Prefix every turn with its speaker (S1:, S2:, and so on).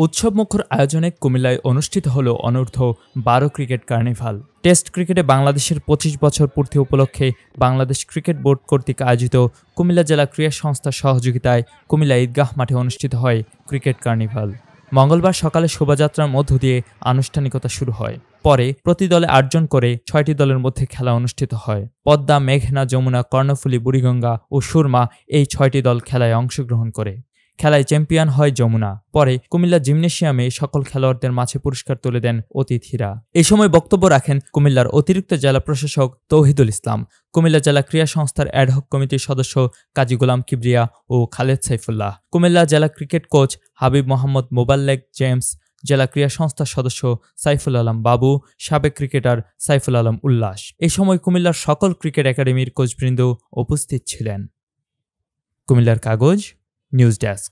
S1: উৎসবমুখর আয়োজনে কুমিল্লায় অনুষ্ঠিত হল অনূর্ধ্ব-12 ক্রিকেট কার্নিভাল। টেস্ট ক্রিকেটে বাংলাদেশের ২৫ বছর পূর্তি উপলক্ষে বাংলাদেশ ক্রিকেট বোর্ড কর্তৃক আয়োজিত কুমিল্লা জেলা ক্রীড়া সংস্থার সহযোগিতায় কুমিল্লা ঈদগাহ মাঠে অনুষ্ঠিত হয় ক্রিকেট কার্নিভাল। মঙ্গলবার সকালে শোভাযাত্রার মধ্য দিয়ে আনুষ্ঠানিকতা শুরু হয়। পরে প্রতি দলে ৮ জন করে ৬টি দলের মধ্যে খেলা অনুষ্ঠিত হয়। পদ্মা, মেঘনা, যমুনা, কর্ণফুলী, বুড়িগঙ্গা ও সুরমা এই ৬টি দল খেলায় অংশগ্রহণ করে। খেলায় চ্যাম্পিয়ন হয় যমুনা। পরে কুমিল্লা জিমনেশিয়ামে সকল খেলোয়াড়দের মাঝে পুরস্কার তুলে দেন অতিথিরা। এ সময় বক্তব্য রাখেন কুমিল্লার অতিরিক্ত জেলা প্রশাসক তৌহিদুল ইসলাম, কুমিল্লা জেলা ক্রীড়া সংস্থার অ্যাডহক কমিটির সদস্য কাজী গোলাম কিবরিয়া ও খালেদ সাইফুল্লাহ, কুমিল্লা জেলা cricket coach Habib Mohammad Moballek James, জেলা ক্রীড়া সংস্থার সদস্য সাইফুল আলম বাবু, সাবেক ক্রিকেটার সাইফুল আলম উল্লাস। এই সময় কুমিল্লার সকল ক্রিকেট একাডেমির কোচবৃন্দ উপস্থিত ছিলেন। কুমিল্লার কাগজ নিউজ ডেস্ক।